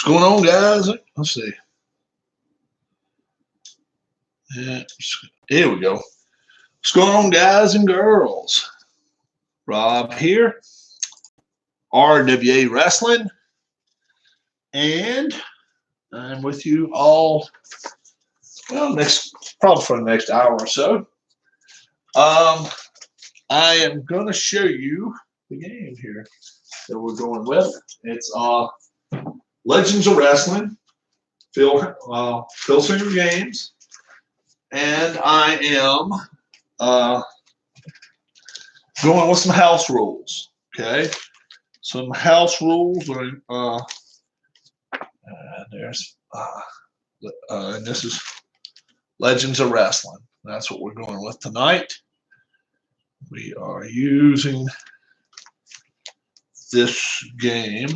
What's going on, guys? Let's see. Yeah, here we go. What's going on, guys and girls? Rob here, RWA Wrestling, and I'm with you all, well, probably for the next hour or so. I am going to show you the game here that we're going with. It's Legends of Wrestling, Phil Singer Games, and I am going with some house rules. Okay, some house rules are and this is Legends of Wrestling. That's what we're going with tonight. We are using this game.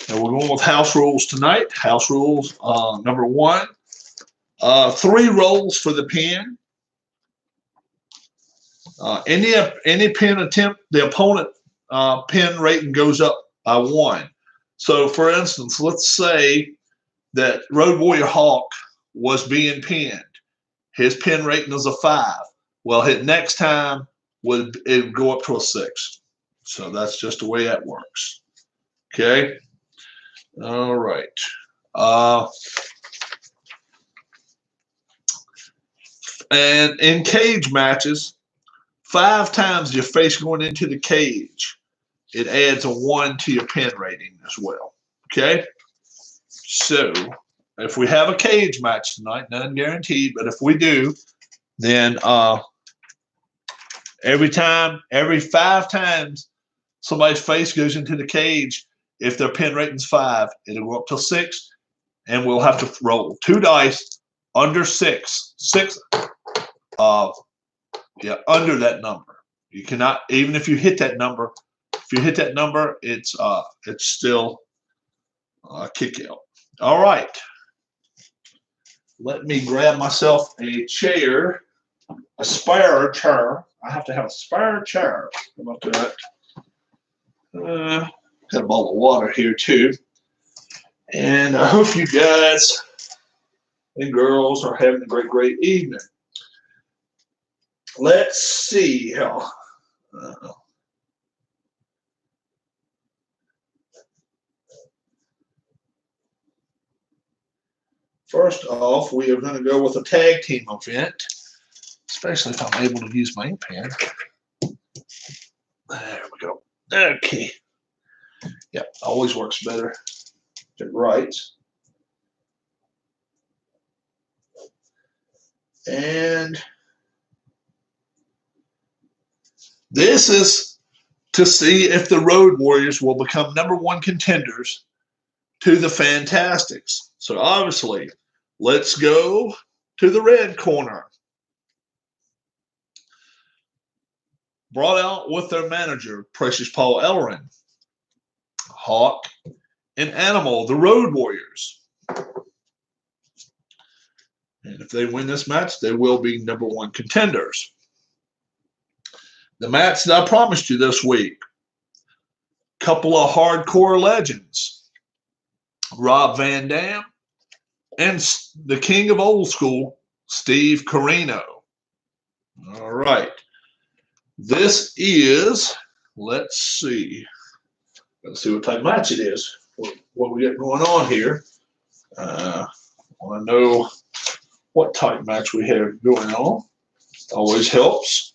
And we're going with house rules tonight. House rules number 1. 3 rolls for the pin. Any pin attempt, the opponent pin rating goes up by 1. So, for instance, let's say that Road Warrior Hawk was being pinned. His pin rating is a 5. Well, his next time it would go up to a 6. So that's just the way that works. Okay. All right. And in cage matches, 5 times your face going into the cage, it adds a 1 to your pin rating as well. Okay? So, if we have a cage match tonight, none guaranteed, but if we do, then every 5 times somebody's face goes into the cage, if their pin rating's 5, it'll go up to 6, and we'll have to roll 2 dice under 6. Under that number. You cannot, even if you hit that number, it's still a kick out. All right. Let me grab myself a chair, a spare chair. I have to have a spare chair. How about that? Got a bowl of water here too. And I hope you guys and girls are having a great evening. Let's see how. First off, we are going to go with a tag team event, especially if I'm able to use my ink pen. There we go. Okay. Yeah, always works better if it writes. And this is to see if the Road Warriors will become #1 contenders to the Fantastics. So obviously, let's go to the red corner. Brought out with their manager, Precious Paul Ellering, Hawk, and Animal, the Road Warriors. And if they win this match, they will be #1 contenders. The match that I promised you this week, couple of hardcore legends, Rob Van Dam and the king of old school, Steve Corino. All right. This is, let's see what type of match it is, what we got going on here. I want to know what type of match we have going on. Always helps.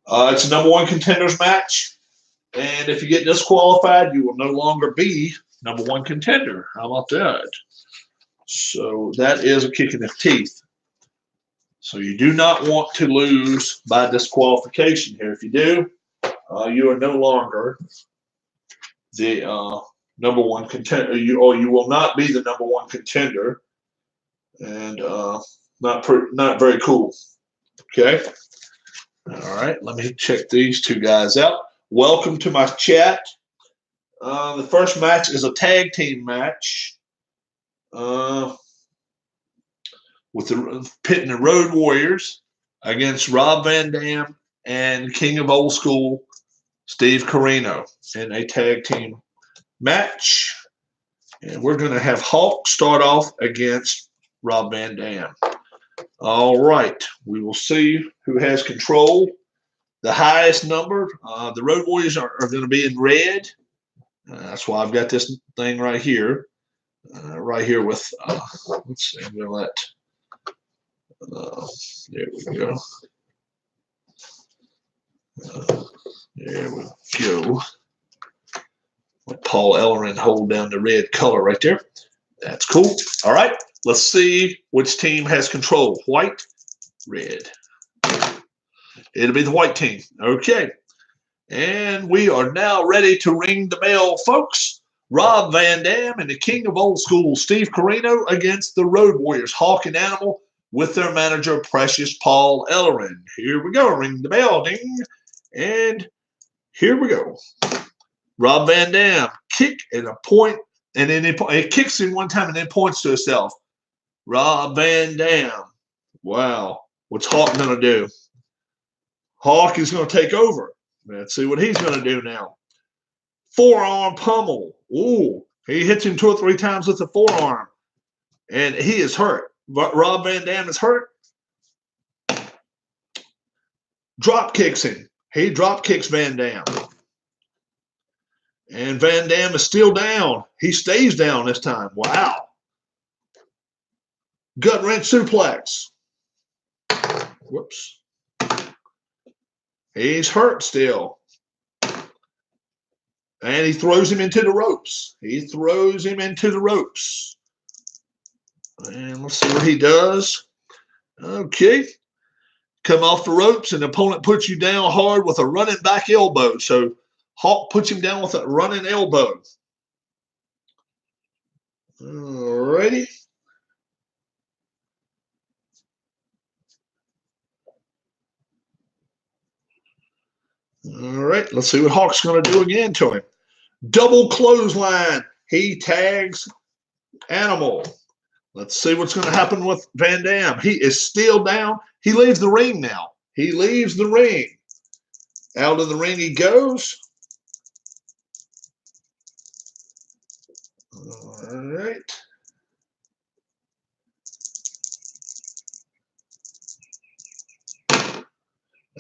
It's a #1 contenders match, and if you get disqualified, you will no longer be #1 contender. How about that? So that is a kick in the teeth. So you do not want to lose by disqualification here. If you do, you are no longer the #1 contender. You will not be the #1 contender, and not very cool. Okay. All right, let me check these 2 guys out. Welcome to my chat. The first match is a tag team match with pitting the Road Warriors against Rob Van Dam and King of Old School, Steve Corino, in a tag team match. And we're going to have Hawk start off against Rob Van Dam. All right. We will see who has control. The highest number, the Road Warriors are going to be in red. That's why I've got this thing right here. Right here with, let's see, I'm going to let, there we go. There we go. Let Paul Ellering hold down the red color right there. That's cool. All right, let's see which team has control. White, red. It'll be the white team. Okay. And we are now ready to ring the bell, folks. Rob Van Dam and the king of old school, Steve Carino, against the Road Warriors, Hawk and Animal, with their manager, Precious Paul Ellering. Here we go. Ring the bell. Ding. And here we go. Rob Van Dam, kick and a point, and then it kicks him one time and then points to himself. Rob Van Dam. Wow. What's Hawk going to do? Hawk is going to take over. Let's see what he's going to do now. Forearm pummel. Ooh, he hits him 2 or 3 times with the forearm, and he is hurt. Rob Van Dam is hurt. Drop kicks him. He drop kicks Van Dam. And Van Dam is still down. He stays down this time. Wow. Gut wrench suplex. Whoops. He's hurt still. And he throws him into the ropes. He throws him into the ropes. And let's see what he does. Okay. Come off the ropes, and the opponent puts you down hard with a running back elbow. So Hawk puts him down with a running elbow. All righty. All right, let's see what Hawk's going to do again to him. Double clothesline. He tags Animal. Let's see what's going to happen with Van Dam. He is still down. He leaves the ring now. He leaves the ring. Out of the ring he goes. All right.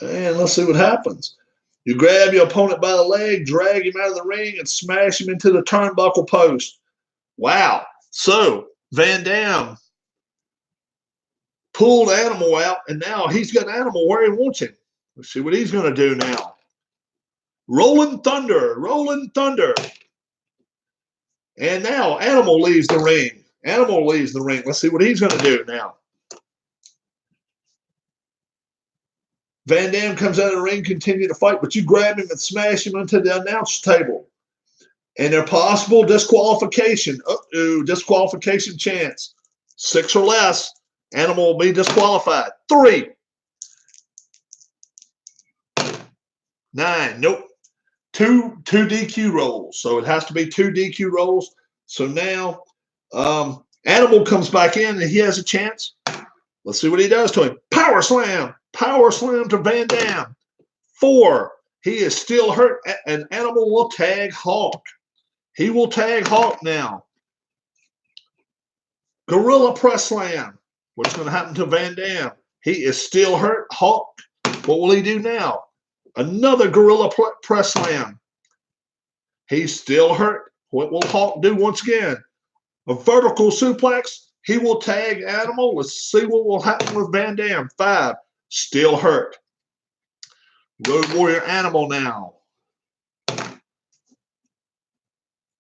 And let's see what happens. You grab your opponent by the leg, drag him out of the ring, and smash him into the turnbuckle post. Wow. So Van Dam pulled Animal out, and now he's got Animal where he wants him. Let's see what he's going to do now. Rolling Thunder, Rolling Thunder. And now Animal leaves the ring. Animal leaves the ring. Let's see what he's going to do now. Van Dam comes out of the ring, continue to fight, but you grab him and smash him into the announce table. And there's possible disqualification. Uh-oh, disqualification chance. 6 or less, Animal will be disqualified. 3. 9. Nope. 2 DQ rolls. So it has to be 2 DQ rolls. So now Animal comes back in and he has a chance. Let's see what he does to him. Power slam. Power slam to Van Dam. 4. He is still hurt, and Animal will tag Hawk. He will tag Hawk now. Gorilla press slam. What's going to happen to Van Dam? He is still hurt. Hawk. What will he do now? Another gorilla press slam. He's still hurt. What will Hawk do once again? A vertical suplex. He will tag Animal. Let's see what will happen with Van Dam. 5. Still hurt. Road Warrior Animal now.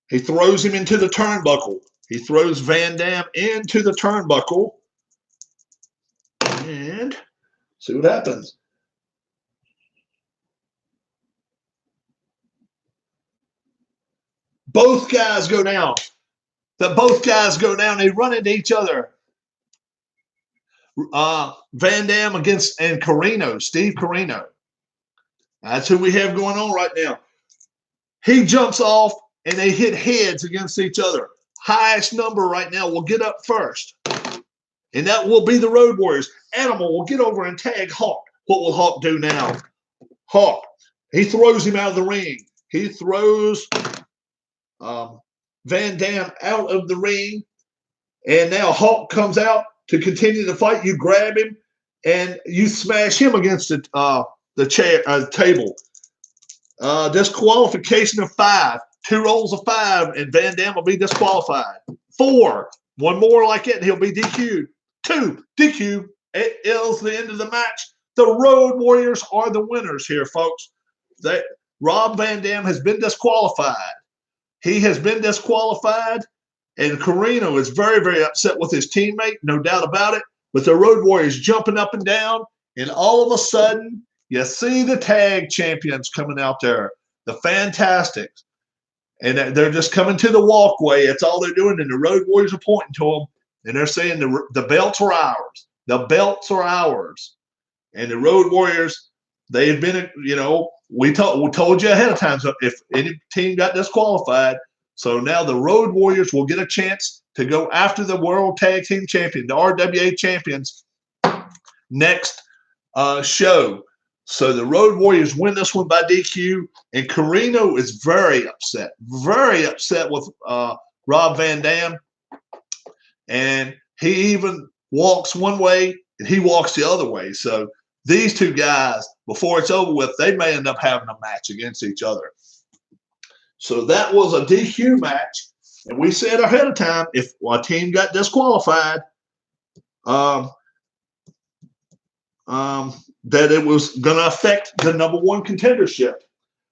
He throws him into the turnbuckle. He throws Van Dam into the turnbuckle. And see what happens. Both guys go down. Both guys go down. They run into each other. Van Dam and Carino, Steve Carino. That's who we have going on right now. He jumps off, and they hit heads against each other. Highest number right now will get up first. And that will be the Road Warriors. Animal will get over and tag Hawk. What will Hawk do now? Hawk, he throws him out of the ring. He throws Van Dam out of the ring. And now Hulk comes out to continue the fight. You grab him and you smash him against the table. Disqualification of 5. 2 rolls of 5, and Van Dam will be disqualified. 4. One more like it, and he'll be DQ'd. 2. DQ. It is the end of the match. The Road Warriors are the winners here, folks. Rob Van Dam has been disqualified. He has been disqualified, and Carino is very, very upset with his teammate, no doubt about it. But the Road Warriors jumping up and down, and all of a sudden, you see the tag champions coming out there, the Fantastics. And they're just coming to the walkway. That's all they're doing, and the Road Warriors are pointing to them, and they're saying the belts are ours. The belts are ours. And the Road Warriors, they've been, we told you ahead of time, so if any team got disqualified, so now the Road Warriors will get a chance to go after the World Tag Team Champion, the RWA champions, next show. So the Road Warriors win this one by DQ, and Carino is very upset with Rob Van Dam, and he even walks one way and he walks the other way. So these two guys, before it's over with, they may end up having a match against each other. So that was a DQ match, and we said ahead of time if a team got disqualified, that it was going to affect the #1 contendership.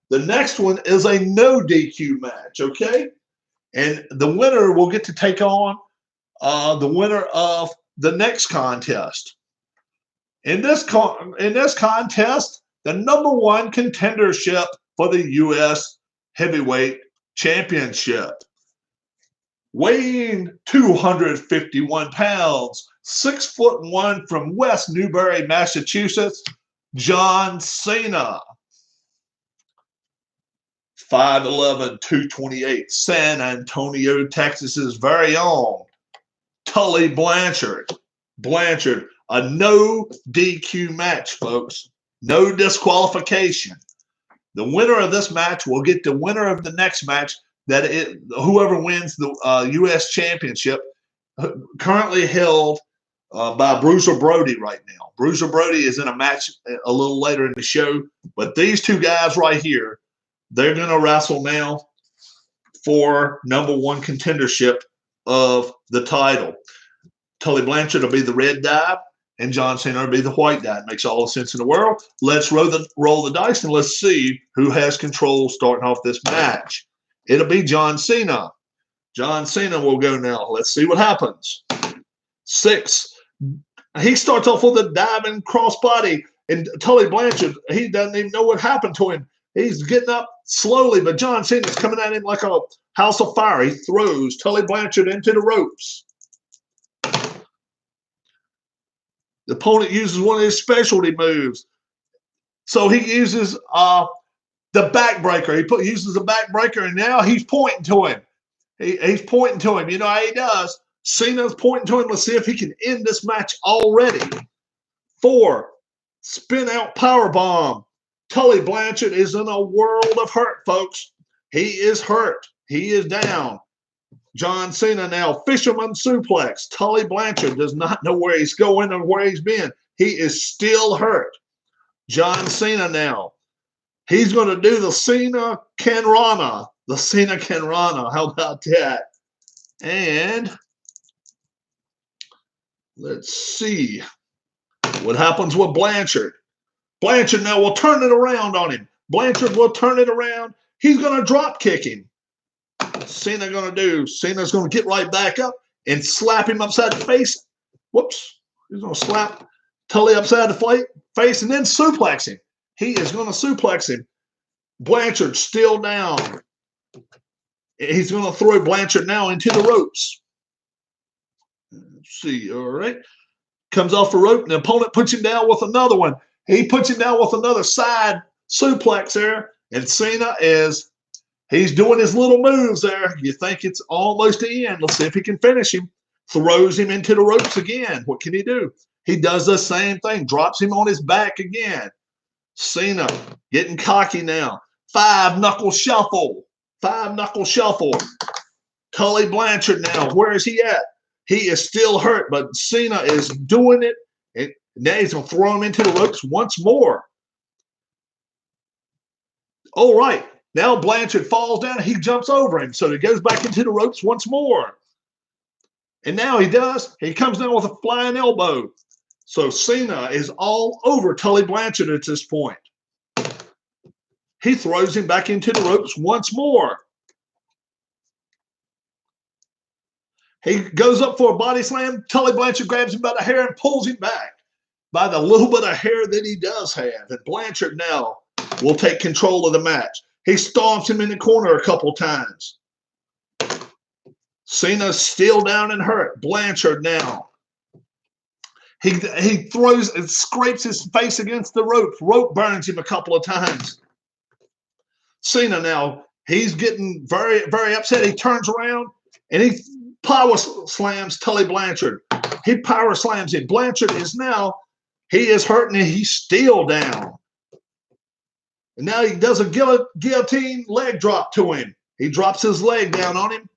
The next one is a no DQ match, okay? And the winner will get to take on the winner of the next contest. In this contest, the #1 contendership for the U.S. Heavyweight Championship. Weighing 251 pounds, 6'1" from West Newbury, Massachusetts, John Cena. 5'11", 228, San Antonio, Texas's very own Tully Blanchard. A no DQ match, folks. No disqualification. The winner of this match will get the winner of the next match. Whoever wins the U.S. Championship, currently held by Bruiser Brody right now. Bruiser Brody is in a match a little later in the show, but these two guys right here, they're going to wrestle now for #1 contendership of the title. Tully Blanchard will be the red dye, and John Cena will be the white dye. It makes all the sense in the world. Let's roll the dice, and let's see who has control starting off this match. It'll be John Cena. John Cena will go now. Let's see what happens. 6. He starts off with a diving crossbody, and Tully Blanchard, he doesn't even know what happened to him. He's getting up slowly, but John Cena's coming at him like a house of fire. He throws Tully Blanchard into the ropes. The opponent uses one of his specialty moves. So he uses the backbreaker. He uses the backbreaker, and now he's pointing to him. He's pointing to him. You know how he does. Cena's pointing to him. Let's see if he can end this match already. 4. Spin out powerbomb. Tully Blanchard is in a world of hurt, folks. He is hurt. He is down. John Cena now, fisherman suplex. Tully Blanchard does not know where he's going or where he's been. He is still hurt. John Cena now. He's going to do the Cena Canrana. The Cena Canrana. How about that? And let's see what happens with Blanchard. Blanchard now will turn it around on him. Blanchard will turn it around. He's going to drop kick him. Cena's going to get right back up and slap him upside the face. Whoops. He's going to slap Tully upside the face and then suplex him. He is going to suplex him. Blanchard still down. He's going to throw Blanchard now into the ropes. Let's see. All right. Comes off the rope, and the opponent puts him down with another one. He puts him down with another side suplex there, and Cena he's doing his little moves there. You think it's almost the end. Let's see if he can finish him. Throws him into the ropes again. What can he do? He does the same thing. Drops him on his back again. Cena getting cocky now. 5-knuckle shuffle. 5-knuckle shuffle. Tully Blanchard now, where is he at? He is still hurt, but Cena is doing it. And now he's going to throw him into the ropes once more. All right. Now Blanchard falls down. He jumps over him. So he goes back into the ropes once more. And now he does. He comes down with a flying elbow. So Cena is all over Tully Blanchard at this point. He throws him back into the ropes once more. He goes up for a body slam. Tully Blanchard grabs him by the hair and pulls him back by the little bit of hair that he does have. And Blanchard now will take control of the match. He stomps him in the corner a couple times. Cena's still down and hurt. Blanchard now. He throws and scrapes his face against the rope. Rope burns him a couple of times. Cena now, he's getting very, very upset. He turns around and he power slams Tully Blanchard. He power slams him. Blanchard is now, he is hurting and he's still down. And now he does a guillotine leg drop to him. He drops his leg down on him.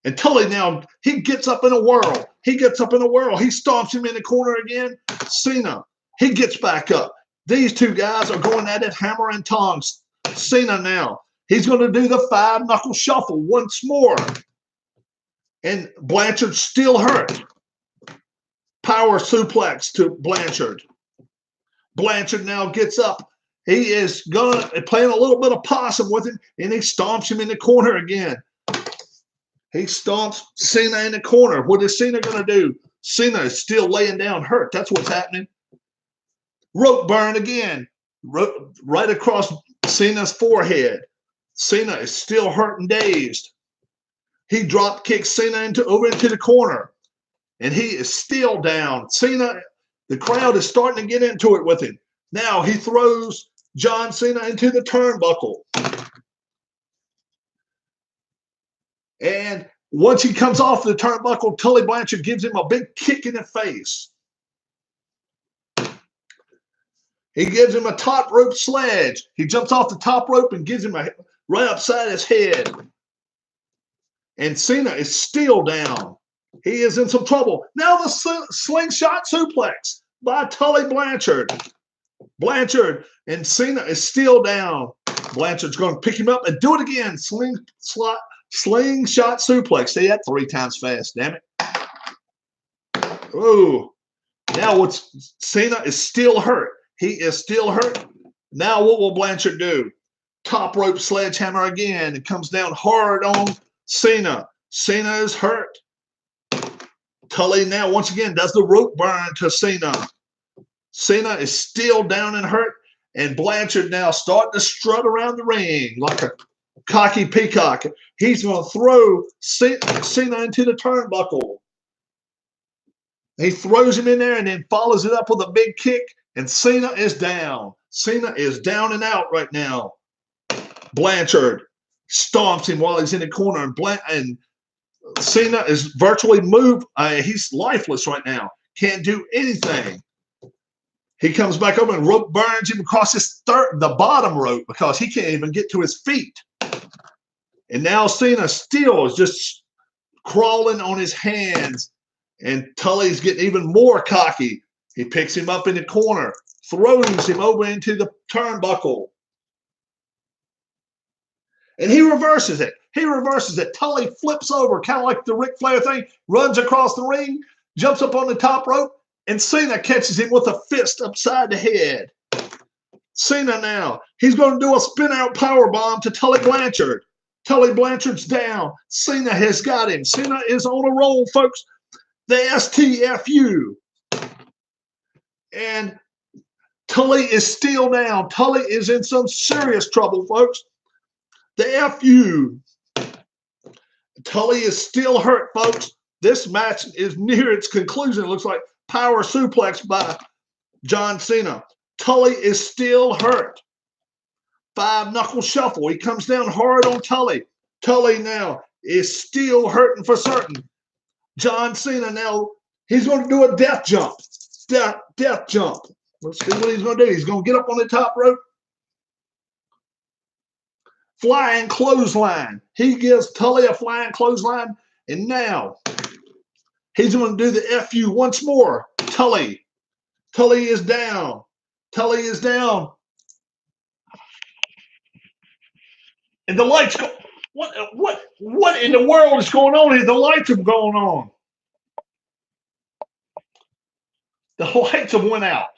And Tully now, he gets up in a whirl. He gets up in a whirl. He stomps him in the corner again. Cena, he gets back up. These two guys are going at it hammer and tongs. Cena now, he's going to do the 5-knuckle shuffle once more. And Blanchard's still hurt. Power suplex to Blanchard. Blanchard now gets up. He is playing a little bit of possum with him, and he stomps him in the corner again. He stomps Cena in the corner. What is Cena going to do? Cena is still laying down hurt. That's what's happening. Rope burn again. Right across Cena's forehead. Cena is still hurt and dazed. He drop kicks Cena over into the corner. And he is still down. Cena, the crowd is starting to get into it with him. Now he throws John Cena into the turnbuckle. And once he comes off the turnbuckle, Tully Blanchard gives him a big kick in the face. He gives him a top rope sledge. He jumps off the top rope and gives him a right upside his head. And Cena is still down. He is in some trouble. Now the slingshot suplex by Tully Blanchard. Blanchard and Cena is still down. Blanchard's going to pick him up and do it again. Slingshot suplex. Say that 3 times fast, damn it. Oh, now Cena is still hurt. He is still hurt. Now what will Blanchard do? Top rope sledgehammer again. It comes down hard on Cena. Cena is hurt. Tully now once again does the rope burn to Cena. Cena is still down and hurt. And Blanchard now starting to strut around the ring like a cocky peacock. He's going to throw Cena into the turnbuckle. He throws him in there and then follows it up with a big kick. And Cena is down. Cena is down and out right now. Blanchard stomps him while he's in the corner. And Cena is virtually moved. He's lifeless right now. Can't do anything. He comes back over and rope burns him across the bottom rope because he can't even get to his feet. And now Cena still is just crawling on his hands. And Tully's getting even more cocky. He picks him up in the corner, throws him over into the turnbuckle. And he reverses it. He reverses it. Tully flips over, kind of like the Ric Flair thing, runs across the ring, jumps up on the top rope, and Cena catches him with a fist upside the head. Cena now, he's going to do a spin-out powerbomb to Tully Blanchard. Tully Blanchard's down. Cena has got him. Cena is on a roll, folks. The STFU. And Tully is still down. Tully is in some serious trouble, folks. The FU. Tully is still hurt, folks. This match is near its conclusion. It looks like power suplex by John Cena. Tully is still hurt. 5-knuckle shuffle. He comes down hard on Tully. Tully now is still hurting for certain. John Cena now, he's going to do a death jump. Death jump. Let's see what he's going to do. He's going to get up on the top rope. flying clothesline. He gives Tully a flying clothesline, and now he's going to do the FU once more. Tully is down. Tully is down. And the lights go. What in the world is going on here? The lights are going on. The lights have went out.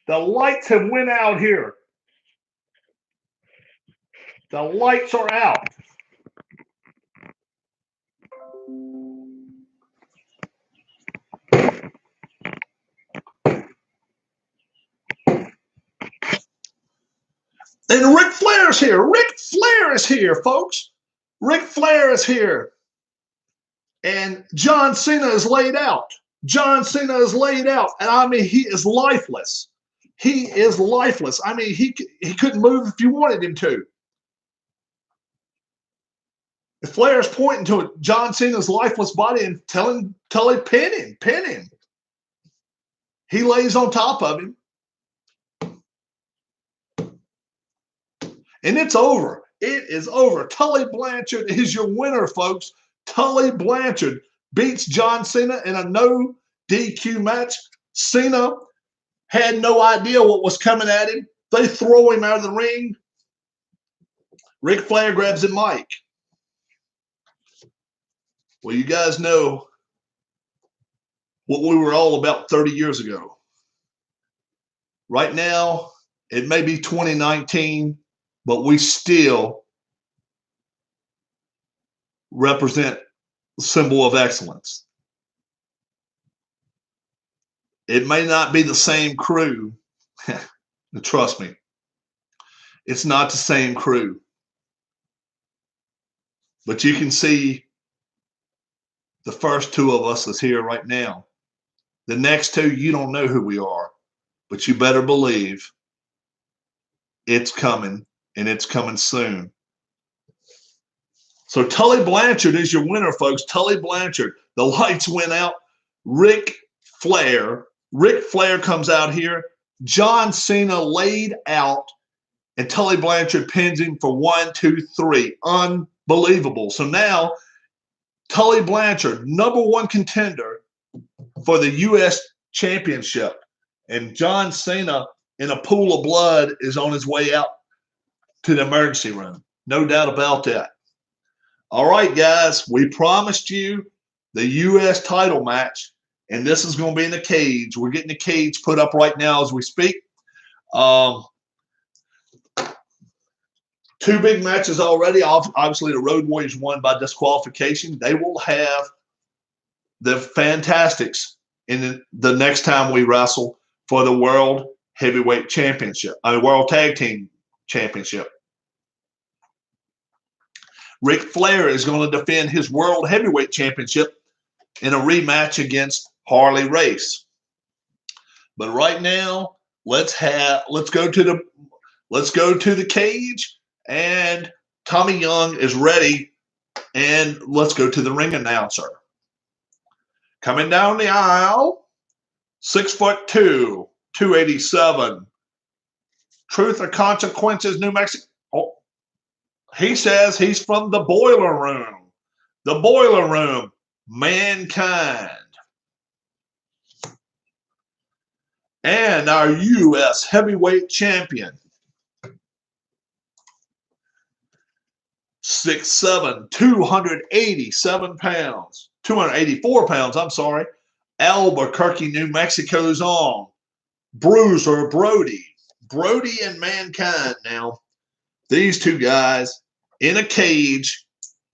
The lights have went out here. The lights are out. And Ric Flair's here. Ric Flair is here, folks. Ric Flair is here. And John Cena is laid out. John Cena is laid out. And I mean, he is lifeless. He is lifeless. I mean, he couldn't move if you wanted him to. If Flair's pointing to John Cena's lifeless body and telling Tully, pin him. He lays on top of him. And it's over. It is over. Tully Blanchard is your winner, folks. Tully Blanchard beats John Cena in a no DQ match. Cena had no idea what was coming at him. They throw him out of the ring. Ric Flair grabs the mic. Well, you guys know what we were all about 30 years ago. Right now, it may be 2019, but we still represent the symbol of excellence. It may not be the same crew. Trust me, it's not the same crew. But you can see the first two of us is here right now. The next two, you don't know who we are, but you better believe it's coming, and it's coming soon. So Tully Blanchard is your winner, folks. Tully Blanchard. The lights went out. Ric Flair comes out here. John Cena laid out, and Tully Blanchard pins him for 1, 2, 3. Unbelievable. So now Tully Blanchard, #1 contender for the U.S. Championship. And John Cena, in a pool of blood, is on his way out to the emergency room. No doubt about that. All right, guys, we promised you the U.S. title match, and this is going to be in the cage. We're getting the cage put up right now as we speak. 2 big matches already. Obviously, the Road Warriors won by disqualification. They will have the Fantastics in the next time we wrestle for the World Heavyweight Championship. World Tag Team Championship. Ric Flair is going to defend his World Heavyweight Championship in a rematch against Harley Race. But right now, let's go to the cage, and Tommy Young is ready, and let's go to the ring announcer. Coming down the aisle, 6'2", 287. Truth or Consequences, New Mexico. Oh, he says he's from the Boiler Room. The Boiler Room, Mankind. And our U.S. Heavyweight Champion, 6'7", 287 pounds. 284 pounds, I'm sorry. Albuquerque, New Mexico's own Bruiser Brody. Brody and Mankind now. These two guys in a cage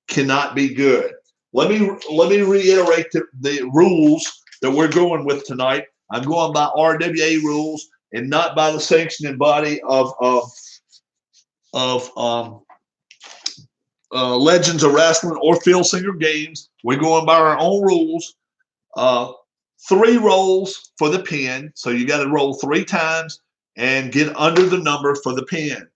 cannot be good. Let me reiterate the rules that we're going with tonight. I'm going by RWA rules and not by the sanctioning body of Legends of Wrestling or Phil Singer Games. We're going by our own rules. 3 rolls for the pin. So you got to roll 3 times and get under the number for the pin.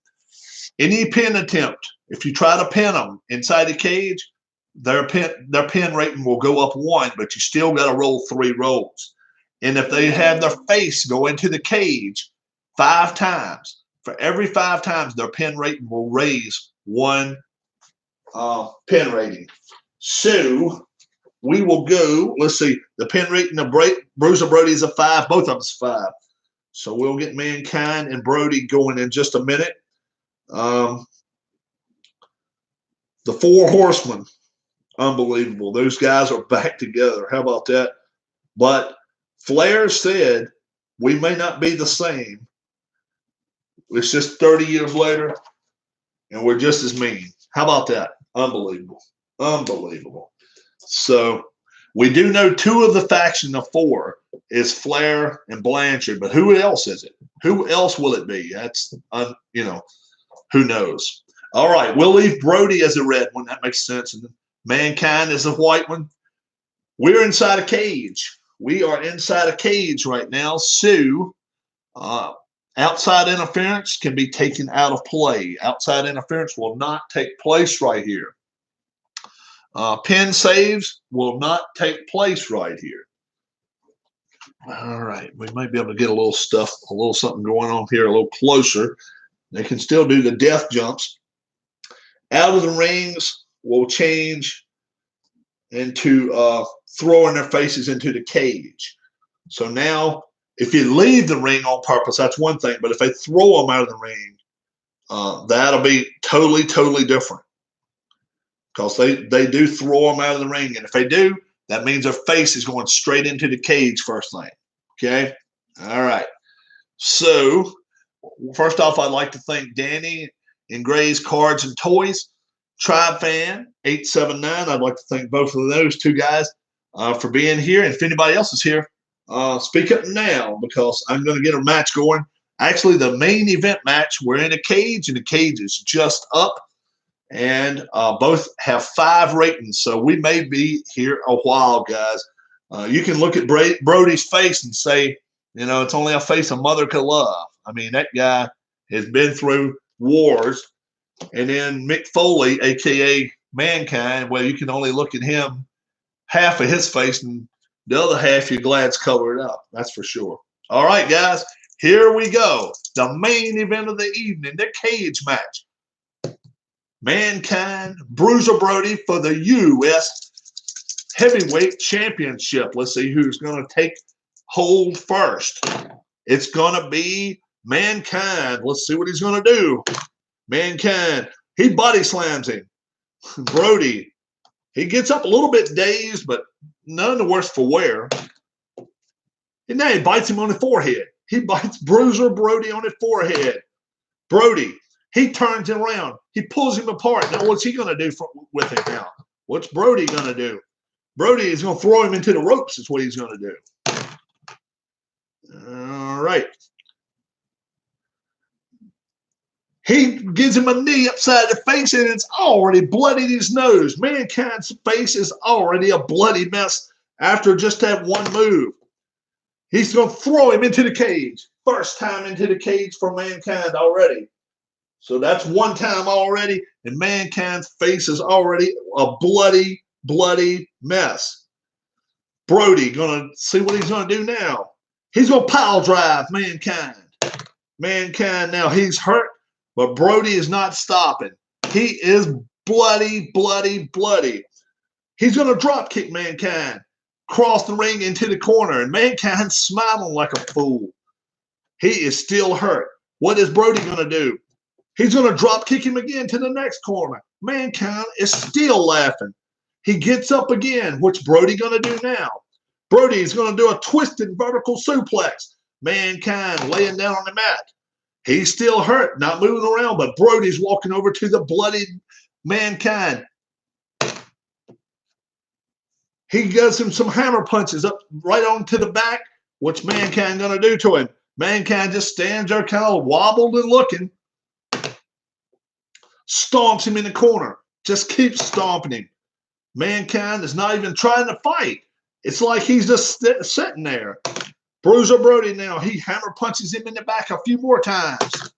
Any pin attempt, if you try to pin them inside the cage, their pin rating will go up 1, but you still got to roll 3 rolls. And if they have their face go into the cage 5 times, for every 5 times, their pin rating will raise one pin rating. So we will go, let's see, the pin rating of Bruiser Brody is a 5, both of us 5. So we'll get Mankind and Brody going in just a minute. The 4 Horsemen, unbelievable. Those guys are back together. How about that? But Flair said, we may not be the same. It's just 30 years later, and we're just as mean. How about that? Unbelievable. Unbelievable. So we do know 2 of the faction of 4 is Flair and Blanchard, but who else is it? Who else will it be? That's, who knows? All right, we'll leave Brody as a red one. That makes sense. And Mankind is a white one. We're inside a cage. We are inside a cage right now. So outside interference can be taken out of play. Outside interference will not take place right here. Pin saves will not take place right here. All right, we might be able to get a little something going on here a little closer. They can still do the death jumps. Out of the rings will change into throwing their faces into the cage. So now, if you leave the ring on purpose, that's one thing. But if they throw them out of the ring, that'll be totally, totally different. Because they do throw them out of the ring. And if they do, that means their face is going straight into the cage first thing. Okay? All right. So, first off, I'd like to thank Danny and Gray's Cards and Toys. Tribe Fan 879. I'd like to thank both of those 2 guys for being here. And if anybody else is here, speak up now because I'm going to get a match going. Actually, the main event match, we're in a cage, and the cage is just up. And both have 5 ratings, so we may be here a while, guys. You can look at Brody's face and say, it's only a face a mother could love. I mean, that guy has been through wars. And then Mick Foley, a.k.a. Mankind, well, you can only look at him, half of his face, and the other half you're glad's covered up. That's for sure. All right, guys, here we go. The main event of the evening, the cage match. Mankind, Bruiser Brody for the U.S. Heavyweight Championship. Let's see who's going to take hold first. It's going to be Mankind. Let's see what he's going to do. Mankind, he body slams him. Brody, he gets up a little bit dazed, but none the worse for wear. And now he bites him on the forehead. He bites Bruiser Brody on the forehead. Brody, he turns him around. He pulls him apart. Now, what's he going to do with him now? What's Brody going to do? Brody is going to throw him into the ropes is what he's going to do. All right. He gives him a knee upside the face, and it's already bloodied his nose. Mankind's face is already a bloody mess after just that one move. He's going to throw him into the cage. First time into the cage for Mankind already. So that's one time already, and Mankind's face is already a bloody, bloody mess. Brody going to see what he's going to do now. He's going to pile drive Mankind. Mankind now, he's hurt. But Brody is not stopping. He is bloody, bloody, bloody. He's going to drop kick Mankind, cross the ring into the corner, and Mankind's smiling like a fool. He is still hurt. What is Brody going to do? He's going to drop kick him again to the next corner. Mankind is still laughing. He gets up again. What's Brody going to do now? Brody is going to do a twisted vertical suplex. Mankind laying down on the mat. He's still hurt, not moving around, but Brody's walking over to the bloodied Mankind. He gives him some hammer punches up right onto the back. What's Mankind going to do to him? Mankind just stands there kind of wobbled and looking. Stomps him in the corner. Just keeps stomping him. Mankind is not even trying to fight. It's like he's just sitting there. Bruiser Brody now, he hammer punches him in the back a few more times.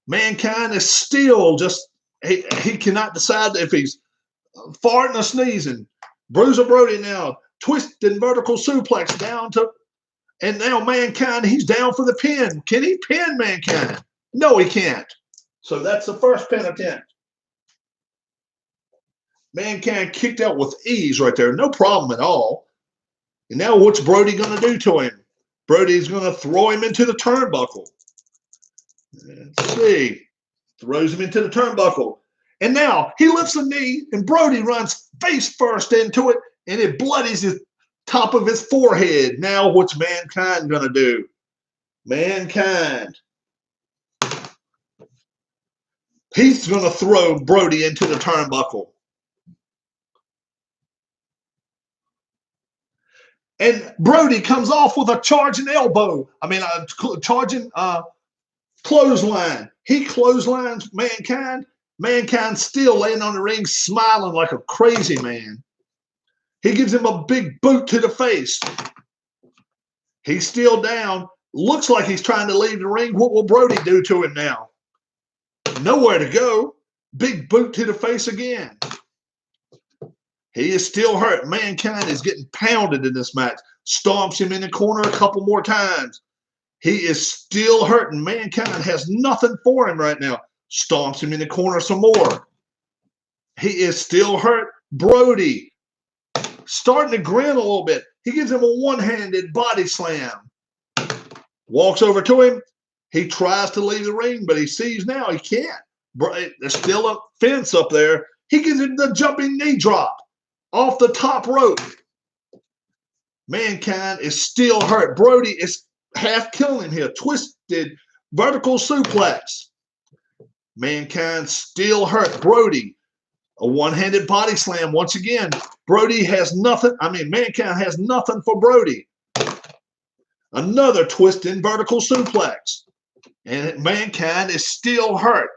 Mankind is still just, he cannot decide if he's farting or sneezing. Bruiser Brody now, twisting vertical suplex down to, and now Mankind, he's down for the pin. Can he pin Mankind? No, he can't. So that's the first pin attempt. Mankind kicked out with ease right there. No problem at all. And now what's Brody going to do to him? Brody's going to throw him into the turnbuckle. Let's see. Throws him into the turnbuckle. And now he lifts a knee, and Brody runs face first into it, and it bloodies the top of his forehead. Now what's Mankind going to do? Mankind. He's going to throw Brody into the turnbuckle. And Brody comes off with a charging elbow. Charging clothesline. He clotheslines Mankind. Mankind still laying on the ring, smiling like a crazy man. He gives him a big boot to the face. He's still down. Looks like he's trying to leave the ring. What will Brody do to him now? Nowhere to go. Big boot to the face again. He is still hurt. Mankind is getting pounded in this match. Stomps him in the corner a couple more times. He is still hurting. Mankind has nothing for him right now. Stomps him in the corner some more. He is still hurt. Brody starting to grin a little bit. He gives him a one-handed body slam. Walks over to him. He tries to leave the ring, but he sees now he can't. There's still a fence up there. He gives him the jumping knee drop off the top rope. Mankind is still hurt. Brody is half killing him here. Twisted vertical suplex. Mankind still hurt. Brody, a one-handed body slam once again. Brody has nothing. Mankind has nothing for Brody. Another twisting vertical suplex. And Mankind is still hurt.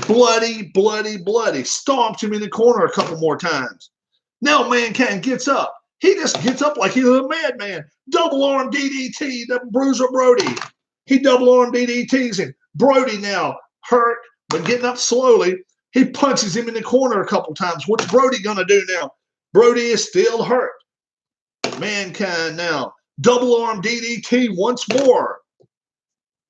Bloody, bloody, bloody. Stomps him in the corner a couple more times. Now Mankind gets up. He just gets up like he's a madman. Double arm DDT, the Bruiser Brody. He double arm DDTs him. Brody now hurt, but getting up slowly. He punches him in the corner a couple times. What's Brody going to do now? Brody is still hurt. Mankind now. Double arm DDT once more.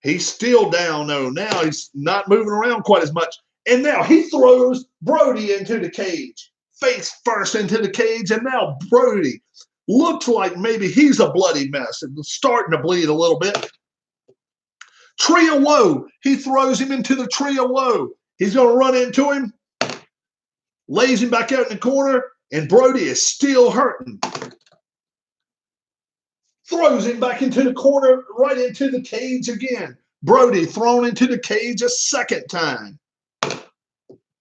He's still down, though. Now he's not moving around quite as much. And now he throws Brody into the cage. Face first into the cage. And now Brody looks like maybe he's a bloody mess. And starting to bleed a little bit. Tree of Woe. He throws him into the Tree of Woe. He's going to run into him. Lays him back out in the corner. And Brody is still hurting. Throws him back into the corner, right into the cage again. Brody thrown into the cage a second time.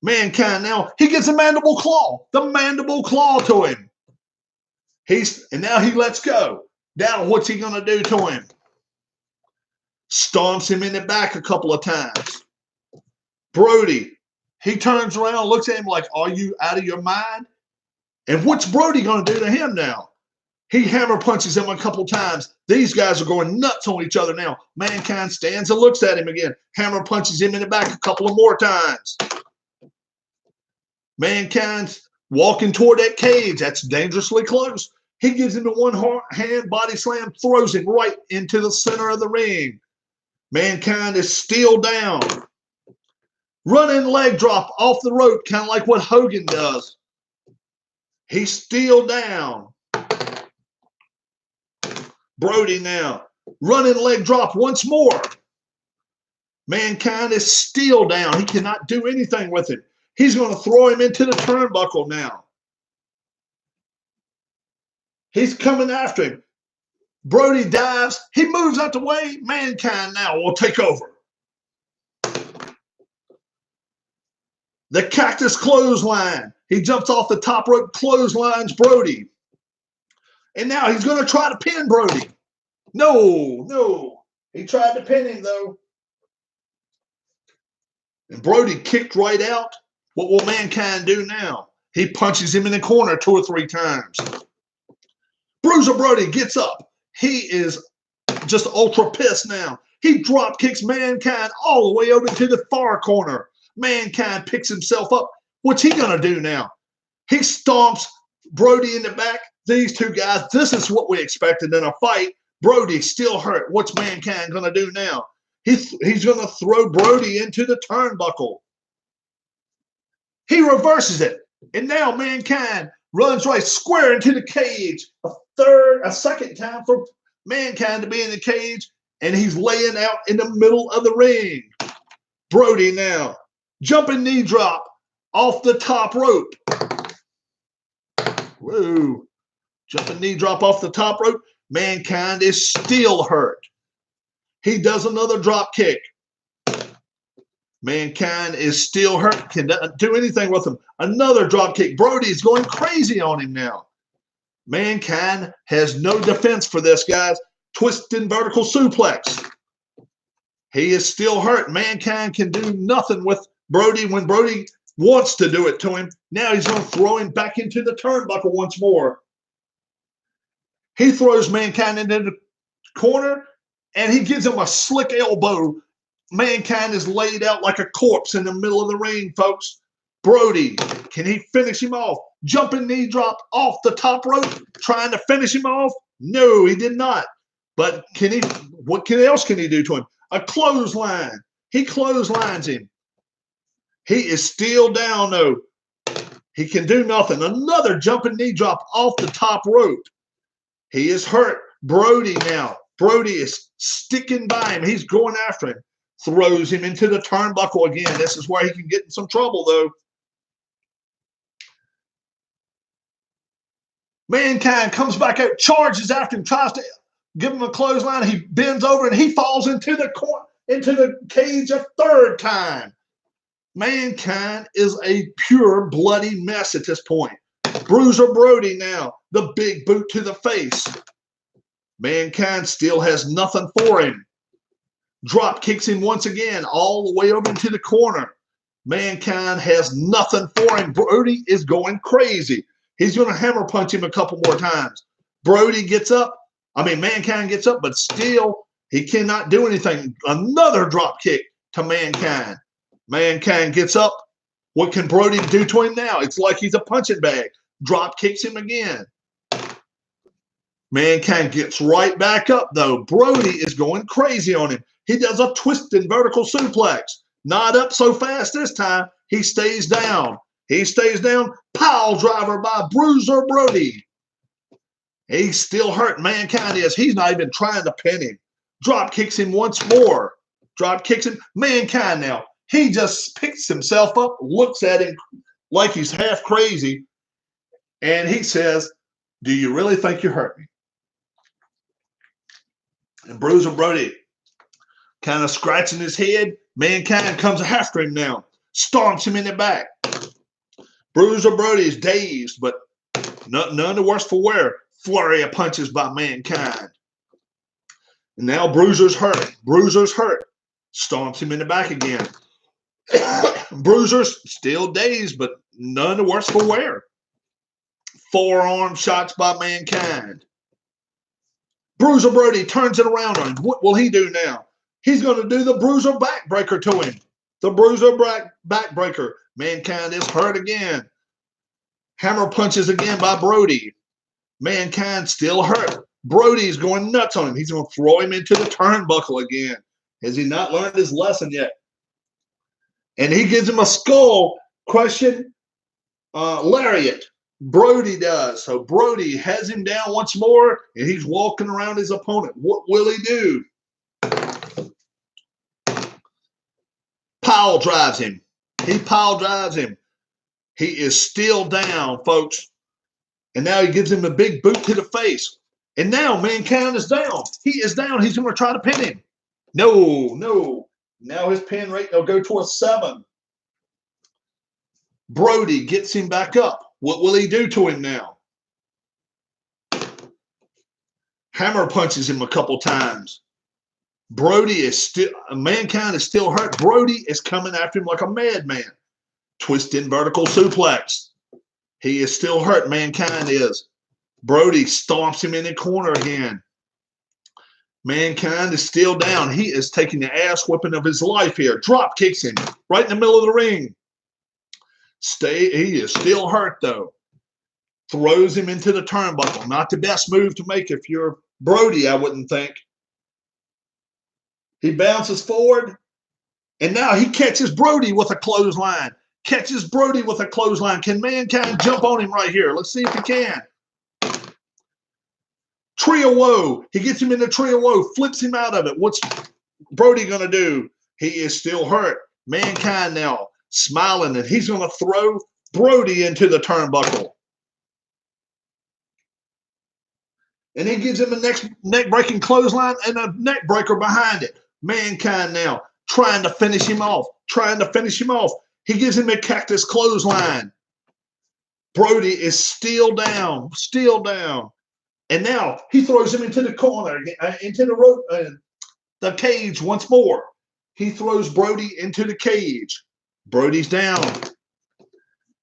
Mankind now, he gets a mandible claw. The mandible claw to him. And now he lets go. Now what's he going to do to him? Stomps him in the back a couple of times. Brody, he turns around, looks at him like, are you out of your mind? And what's Brody going to do to him now? He hammer punches him a couple times. These guys are going nuts on each other now. Mankind stands and looks at him again. Hammer punches him in the back a couple of more times. Mankind's walking toward that cage. That's dangerously close. He gives him the one-hand body slam, throws him right into the center of the ring. Mankind is still down. Running leg drop off the rope, kind of like what Hogan does. He's still down. Brody now. Running leg drop once more. Mankind is still down. He cannot do anything with it. He's going to throw him into the turnbuckle now. He's coming after him. Brody dives. He moves out the way. Mankind now will take over. The cactus clothesline. He jumps off the top rope, clotheslines Brody. And now he's going to try to pin Brody. No. He tried to pin him, though. And Brody kicked right out. What will Mankind do now? He punches him in the corner 2 or 3 times. Bruiser Brody gets up. He is just ultra pissed now. He drop kicks Mankind all the way over to the far corner. Mankind picks himself up. What's he going to do now? He stomps Brody in the back. These two guys, this is what we expected in a fight. Brody's still hurt. What's Mankind going to do now? He's going to throw Brody into the turnbuckle. He reverses it. And now Mankind runs right square into the cage. A second time for Mankind to be in the cage. And he's laying out in the middle of the ring. Brody now. Jumping knee drop off the top rope. Whoa. Jumping knee drop off the top rope. Mankind is still hurt. He does another drop kick. Mankind is still hurt. Cannot do anything with him. Another drop kick. Brody's going crazy on him now. Mankind has no defense for this, guys. Twisting vertical suplex. He is still hurt. Mankind can do nothing with Brody when Brody wants to do it to him. Now he's going to throw him back into the turnbuckle once more. He throws Mankind into the corner, and he gives him a slick elbow. Mankind is laid out like a corpse in the middle of the ring, folks. Brody, can he finish him off? Jumping knee drop off the top rope, trying to finish him off? No, he did not. But what else can he do to him? A clothesline. He clotheslines him. He is still down, though. He can do nothing. Another jumping knee drop off the top rope. He is hurt. Brody now. Brody is sticking by him. He's going after him. Throws him into the turnbuckle again. This is where he can get in some trouble, though. Mankind comes back out, charges after him, tries to give him a clothesline. He bends over and he falls into the cage a third time. Mankind is a pure bloody mess at this point. Bruiser Brody now, the big boot to the face. Mankind still has nothing for him. Drop kicks him once again, all the way over into the corner. Mankind has nothing for him. Brody is going crazy. He's going to hammer punch him a couple more times. Mankind gets up, but still he cannot do anything. Another drop kick to Mankind. Mankind gets up. What can Brody do to him now? It's like he's a punching bag. Drop kicks him again. Mankind gets right back up, though. Brody is going crazy on him. He does a twisting vertical suplex. Not up so fast this time. He stays down. He stays down. Pile driver by Bruiser Brody. He's still hurt. Mankind is. He's not even trying to pin him. Drop kicks him once more. Drop kicks him. Mankind now. He just picks himself up, looks at him like he's half crazy, and he says, "Do you really think you hurt me?" And Bruiser Brody kind of scratching his head. Mankind comes after him now. Stomps him in the back. Bruiser Brody is dazed, but none the worse for wear. Flurry of punches by Mankind. And now Bruiser's hurt. Bruiser's hurt. Stomps him in the back again. Bruiser's still dazed, but none the worse for wear. Forearm shots by Mankind. Bruiser Brody turns it around on him. What will he do now? He's going to do the Bruiser backbreaker to him. The Bruiser backbreaker. Mankind is hurt again. Hammer punches again by Brody. Mankind still hurt. Brody's going nuts on him. He's going to throw him into the turnbuckle again. Has he not learned his lesson yet? And he gives him a skull crushing lariat. Brody does. So Brody has him down once more, and he's walking around his opponent. What will he do? Pile drives him. He pile drives him. He is still down, folks. And now he gives him a big boot to the face. And now Mankind is down. He is down. He's going to try to pin him. No. Now his pin rate will go to a 7. Brody gets him back up. What will he do to him now? Hammer punches him a couple times. Mankind is still hurt. Brody is coming after him like a madman. Twisting vertical suplex. He is still hurt. Mankind is. Brody stomps him in the corner again. Mankind is still down. He is taking the ass whipping of his life here. Drop kicks him right in the middle of the ring. He is still hurt, though. Throws him into the turnbuckle. Not the best move to make if you're Brody, I wouldn't think. He bounces forward, and now he catches Brody with a clothesline. Catches Brody with a clothesline. Can Mankind jump on him right here? Let's see if he can. Tree of Woe. He gets him in the Tree of Woe, flips him out of it. What's Brody going to do? He is still hurt. Mankind now smiling, and he's going to throw Brody into the turnbuckle. And he gives him a neck-breaking clothesline and a neck breaker behind it. Mankind now trying to finish him off. He gives him a cactus clothesline. Brody is still down. And now he throws him into the corner, into the rope, the cage once more. He throws Brody into the cage. Brody's down.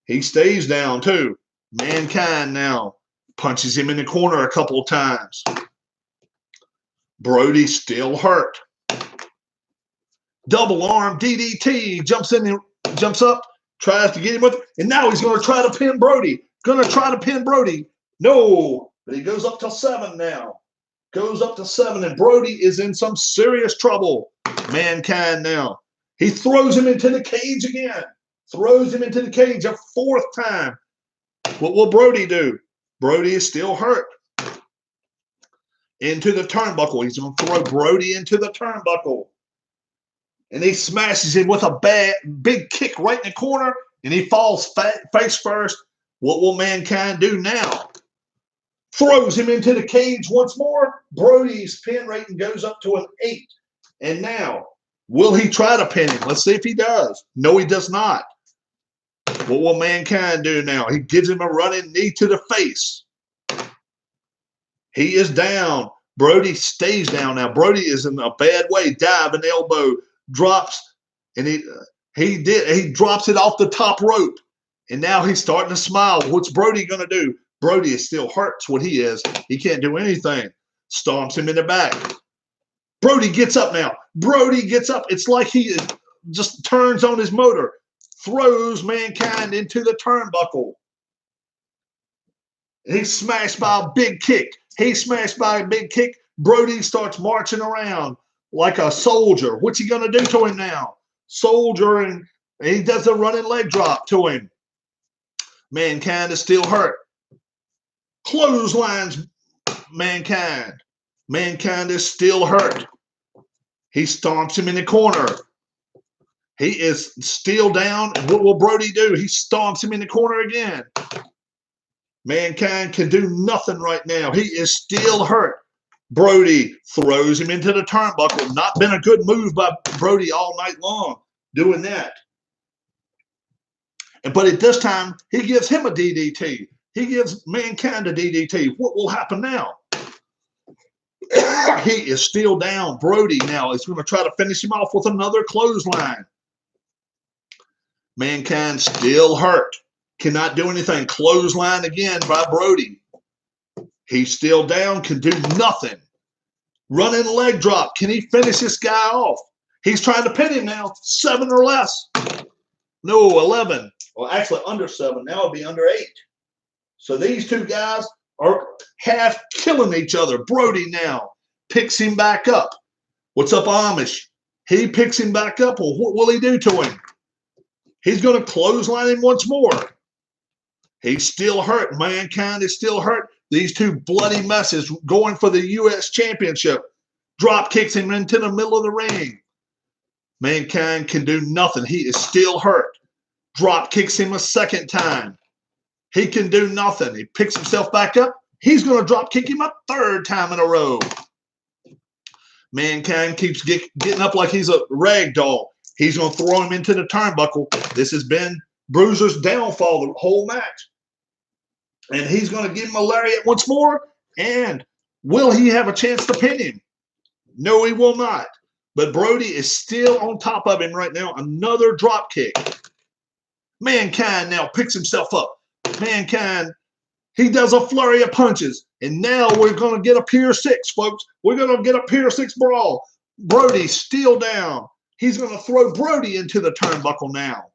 He stays down too. Mankind now punches him in the corner a couple of times. Brody's still hurt. Double arm DDT, jumps up, tries to get him with it, and now he's going to try to pin Brody. No, but he goes up to 7 now. And Brody is in some serious trouble. Mankind now. He throws him into the cage again. A 4th time. What will Brody do? Brody is still hurt. Into the turnbuckle. He's going to throw Brody into the turnbuckle. And he smashes him with a big kick right in the corner, and he falls face first. What will Mankind do now? Throws him into the cage once more. Brody's pin rating goes up to an 8. And now, will he try to pin him? Let's see if he does. No, he does not. What will Mankind do now? He gives him a running knee to the face. He is down. Brody stays down now. Brody is in a bad way. Dive and elbow. Drops, and he drops it off the top rope. And now he's starting to smile. What's Brody going to do? Brody is still hurt. That's what he is. He can't do anything. Stomps him in the back. Brody gets up now. It's like he just turns on his motor. Throws Mankind into the turnbuckle. He's smashed by a big kick. Brody starts marching around like a soldier. What's he going to do to him now? Soldier, and he does a running leg drop to him. Mankind is still hurt. Clotheslines Mankind. Mankind is still hurt. He stomps him in the corner. He is still down. What will Brody do? He stomps him in the corner again. Mankind can do nothing right now. He is still hurt. Brody throws him into the turnbuckle. Not been a good move by Brody all night long doing that. But at this time, he gives him a DDT. He gives Mankind a DDT. What will happen now? He is still down. Brody now is going to try to finish him off with another clothesline. Mankind still hurt. Cannot do anything. Clothesline again by Brody. He's still down. Can do nothing. Running leg drop. Can he finish this guy off? He's trying to pin him now. 7 or less. No, 11. Well, actually under 7. Now it'll be under 8. So these two guys are half killing each other. Brody now picks him back up. What's up, Amish? He picks him back up. Well, what will he do to him? He's going to clothesline him once more. He's still hurt. Mankind is still hurt. These two bloody messes going for the U.S. Championship. Drop kicks him into the middle of the ring. Mankind can do nothing. He is still hurt. Drop kicks him a second time. He can do nothing. He picks himself back up. He's going to drop kick him a third time in a row. Mankind keeps getting up like he's a rag doll. He's going to throw him into the turnbuckle. This has been Bruiser's downfall the whole match. And he's going to give him a lariat once more. And will he have a chance to pin him? No, he will not. But Brody is still on top of him right now. Another drop kick. Mankind now picks himself up. Mankind, he does a flurry of punches. And now we're going to get a Pier 6, folks. We're going to get a Pier 6 brawl. Brody's still down. He's going to throw Brody into the turnbuckle now.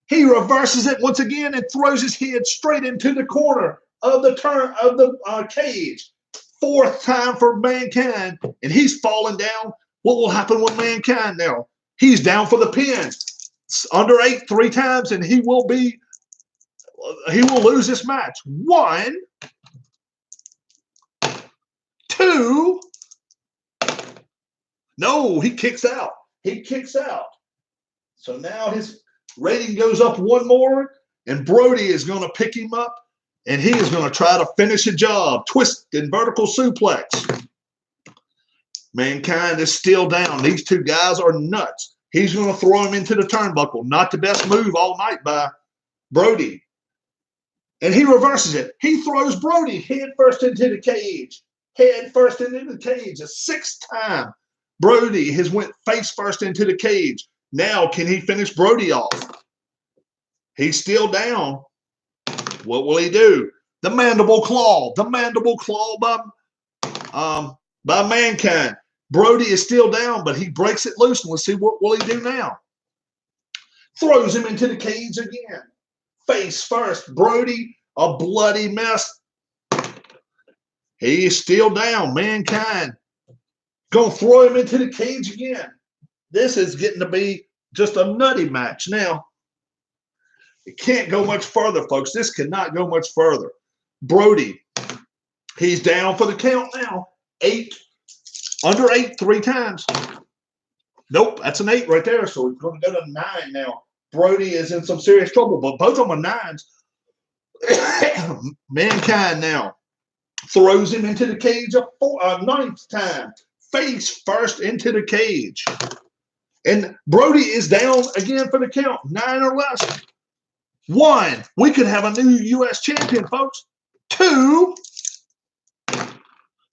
He reverses it once again and throws his head straight into the corner of the cage. fourth time for Mankind, and he's falling down. What will happen with Mankind now? He's down for the pin. It's under 8 3 times, and he will lose this match. 1, 2. No, he kicks out. He kicks out. So now his rating goes up one more, and Brody is going to pick him up, and he is going to try to finish the job. Twist and vertical suplex. Mankind is still down. These two guys are nuts. He's going to throw him into the turnbuckle. Not the best move all night by Brody. And he reverses it. He throws Brody head first into the cage. Head first into the cage. The 6th time Brody has went face first into the cage. Now can he finish Brody off? He's still down. What will he do? The mandible claw. The mandible claw by Mankind. Brody is still down, but he breaks it loose. And let's see what will he do now. Throws him into the cage again. Face first. Brody, a bloody mess. He is still down. Mankind going to throw him into the cage again. This is getting to be just a nutty match now. It can't go much further, folks. This cannot go much further. Brody, he's down for the count now. 8. Under 8 3 times. Nope, that's an 8 right there. So he's going to go to 9 now. Brody is in some serious trouble, but both of them are 9s. Mankind now throws him into the cage a 9th time. Face first into the cage. And Brody is down again for the count. 9 or less. 1. We could have a new U.S. champion, folks. 2.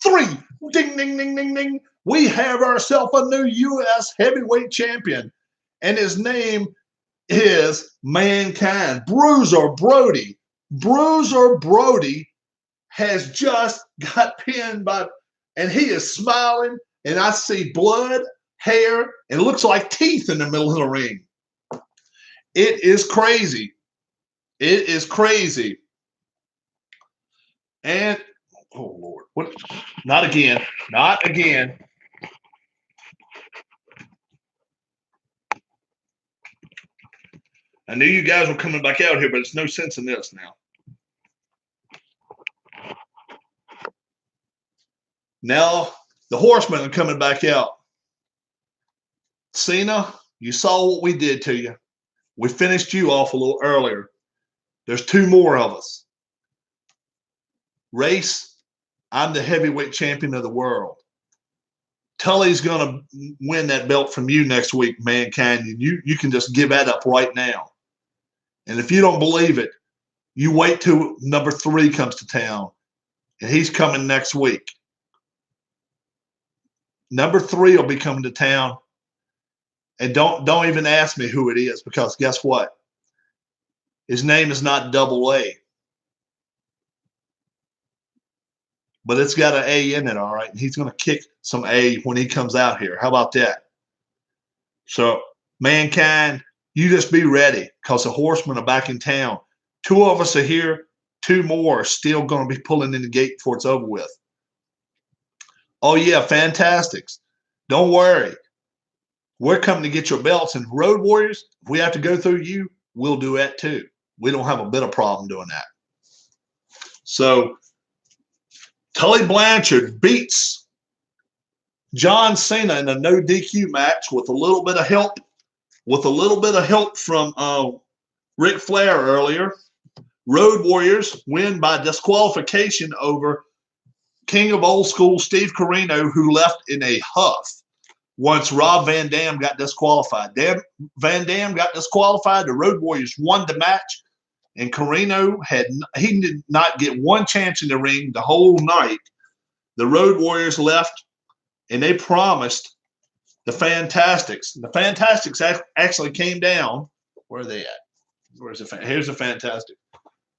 3. Ding, ding, ding, ding, ding. We have ourselves a new U.S. heavyweight champion. And his name is Mankind. Bruiser Brody. Bruiser Brody has just got pinned by, and he is smiling, and I see blood, hair, and it looks like teeth in the middle of the ring. It is crazy. It is crazy. And, oh, Lord. What? Not again. Not again. I knew you guys were coming back out here, but it's no sense in this now. Now, the Horsemen are coming back out. Cena, you saw what we did to you. We finished you off a little earlier. There's 2 more of us. Race, I'm the heavyweight champion of the world. Tully's going to win that belt from you next week, Mankind. You can just give that up right now. And if you don't believe it, you wait till number 3 comes to town, and he's coming next week. Number 3 will be coming to town, and don't even ask me who it is, because guess what? His name is not RWA, but it's got an A in it, all right. And he's going to kick some A when he comes out here. How about that? So, Mankind, you just be ready, because the Horsemen are back in town. 2 of us are here. 2 more are still going to be pulling in the gate before it's over with. Oh, yeah, Fantastics. Don't worry. We're coming to get your belts. And Road Warriors, if we have to go through you, we'll do that too. We don't have a bit of problem doing that. So, Tully Blanchard beats John Cena in a no DQ match with a little bit of help. With a little bit of help from Ric Flair earlier. Road Warriors win by disqualification over King of Old School Steve Corino, who left in a huff once Rob Van Dam got disqualified. Van Dam got disqualified. The Road Warriors won the match, and Corino he did not get one chance in the ring the whole night. The Road Warriors left, and they promised the Fantastics. The Fantastics actually came down. Where are they at? Where's the Here's the Fantastic.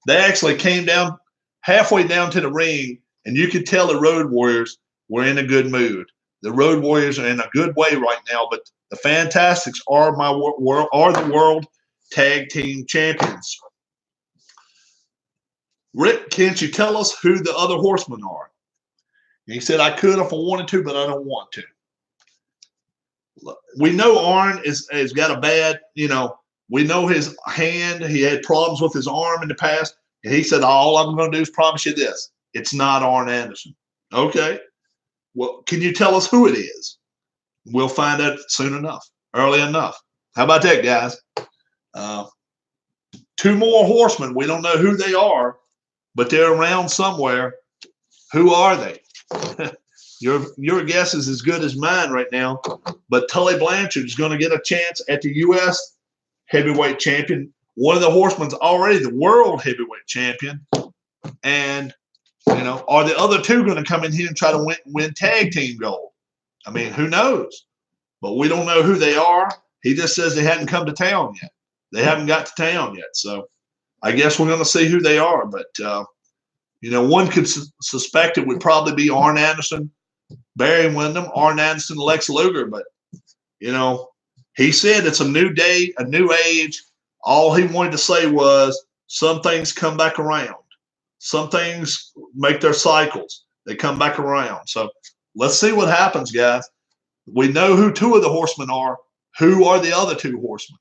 They actually came down halfway down to the ring, and you could tell the Road Warriors were in a good mood. The Road Warriors are in a good way right now, but the Fantastics are the World Tag Team Champions. Rick, can't you tell us who the other Horsemen are? He said, I could if I wanted to, but I don't want to. We know Arn has got a bad, we know his hand. He had problems with his arm in the past. And he said, all I'm going to do is promise you this. It's not Arn Anderson. Okay. Well, can you tell us who it is? We'll find out soon enough, early enough. How about that, guys? Two more horsemen. We don't know who they are, but they're around somewhere. Who are they? Your guess is as good as mine right now. But Tully Blanchard is going to get a chance at the U.S. heavyweight champion. One of the horsemen's already the world heavyweight champion. And, are the other two going to come in here and try to win tag team gold? I mean, who knows? But we don't know who they are. He just says they hadn't come to town yet. They haven't got to town yet. So I guess we're going to see who they are. But, one could suspect it would probably be Arn Anderson, Barry Windham, Arn Anderson, Lex Luger. But, he said it's a new day, a new age. All he wanted to say was some things come back around. Some things make their cycles. They come back around. So let's see what happens, guys. We know who two of the horsemen are. Who are the other two horsemen?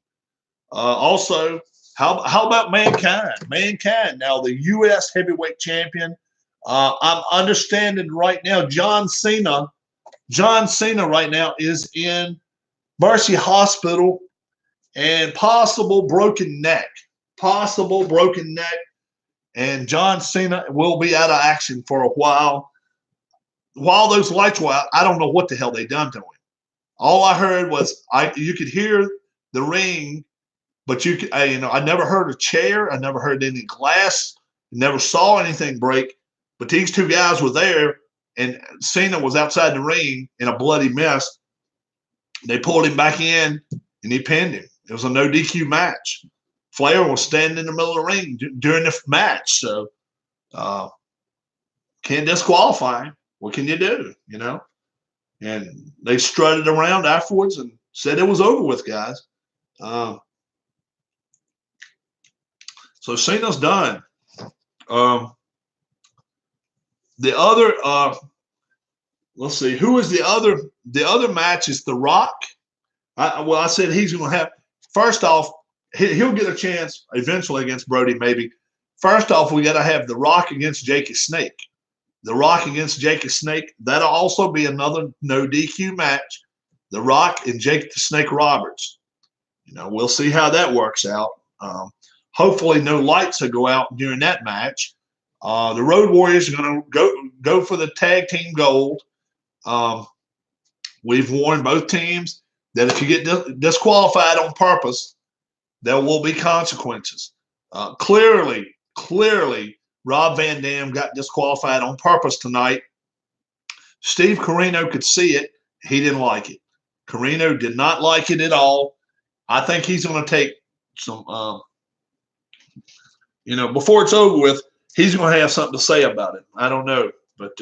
Also, how about Mankind? Mankind, now the U.S. heavyweight champion. I'm understanding right now John Cena right now is in Mercy Hospital and possible broken neck. And John Cena will be out of action for a while. While those lights were out, I don't know what the hell they done to him. All I heard was you could hear the ring, but I never heard a chair. I never heard any glass. Never saw anything break. But these two guys were there, and Cena was outside the ring in a bloody mess. They pulled him back in, and he pinned him. It was a no DQ match. Flair was standing in the middle of the ring during the match, so can't disqualify him. What can you do, And they strutted around afterwards and said it was over with, guys. So Cena's done. The other, let's see, who is the other? The other match is The Rock. I said he's going to have. First off, he'll get a chance eventually against Brody, maybe. First off, we got to have The Rock against Jake the Snake. The Rock against Jake the Snake. That'll also be another no DQ match. The Rock and Jake the Snake Roberts. We'll see how that works out. Hopefully, no lights will go out during that match. The Road Warriors are going to go for the tag team gold. We've warned both teams that if you get disqualified on purpose, there will be consequences. Clearly, Rob Van Dam got disqualified on purpose tonight. Steve Corino could see it. He didn't like it. Corino did not like it at all. I think he's going to take some, before it's over with, he's going to have something to say about it. I don't know, but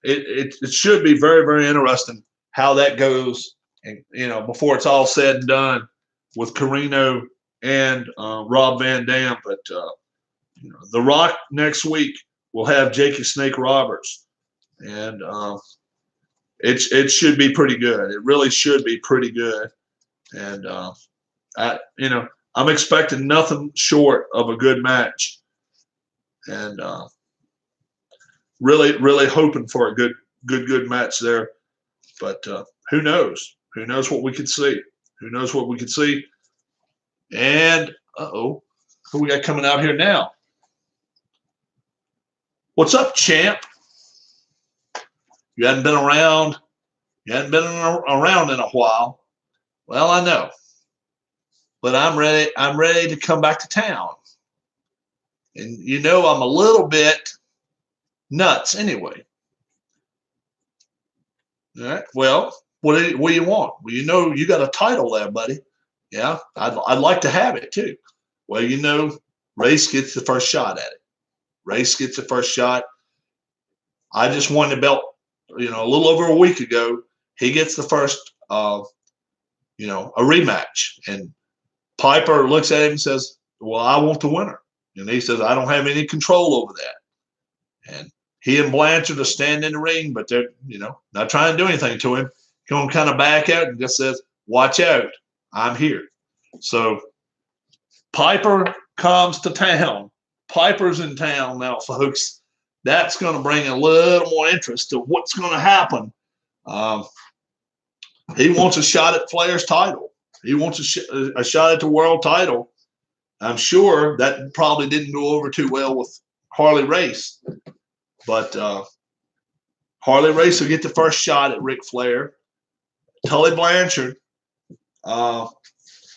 it should be very, very interesting how that goes. And, before it's all said and done with Corino and Rob Van Dam. But, The Rock next week will have Jake the Snake Roberts. And it should be pretty good. It really should be pretty good. And, I'm expecting nothing short of a good match. And really, really hoping for a good match there. But who knows? Who knows what we could see? Who knows what we could see? And, who we got coming out here now? What's up, champ? You hadn't been around. You hadn't been around in a while. Well, I know. But I'm ready. I'm ready to come back to town. And I'm a little bit nuts anyway. All right. Well, what do you want? Well, you got a title there, buddy. Yeah, I'd like to have it too. Well, Race gets the first shot at it. Race gets the first shot. I just won the belt, a little over a week ago. He gets the first, a rematch. And Piper looks at him and says, well, I want the winner. And he says, I don't have any control over that. And He and Blanchard are standing in the ring, but they're, not trying to do anything to him. Going to kind of back out and just says, watch out, I'm here. So Piper comes to town. Piper's in town now, folks. That's going to bring a little more interest to what's going to happen. He wants a shot at Flair's title. He wants a shot at the world title. I'm sure that probably didn't go over too well with Harley Race. But Harley Race will get the first shot at Ric Flair. Tully Blanchard. Now,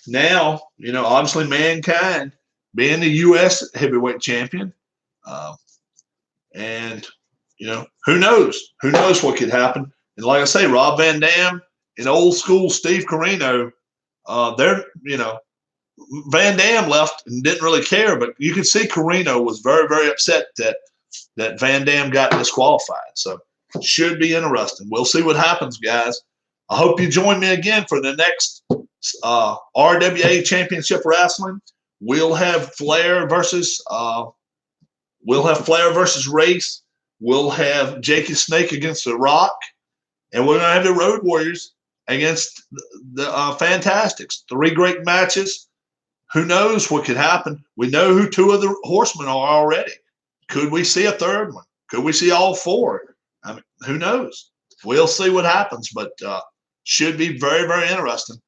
obviously Mankind being the U.S. heavyweight champion. And, who knows? Who knows what could happen? And like I say, Rob Van Dam and old school Steve Corino, Van Dam left and didn't really care, but you could see Corino was very, very upset that Van Dam got disqualified. So it should be interesting. We'll see what happens, guys. I hope you join me again for the next RWA Championship Wrestling. We'll have Flair versus Race. We'll have Jakey Snake against The Rock, and we're gonna have the Road Warriors against the Fantastics. 3 great matches. Who knows what could happen? We know who 2 of the Horsemen are already. Could we see a 3rd one? Could we see all 4? I mean, who knows? We'll see what happens, but should be very, very interesting.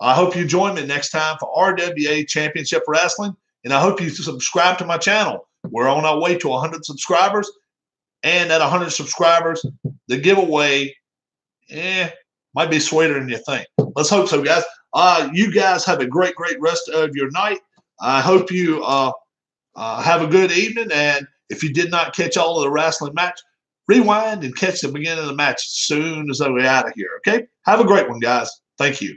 I hope you join me next time for RWA Championship Wrestling, and I hope you subscribe to my channel. We're on our way to 100 subscribers, and at 100 subscribers, the giveaway might be sweeter than you think. Let's hope so, guys. You guys have a great, great rest of your night. I hope you have a good evening, and if you did not catch all of the wrestling match, rewind and catch the beginning of the match as soon as we're out of here, okay? Have a great one, guys. Thank you.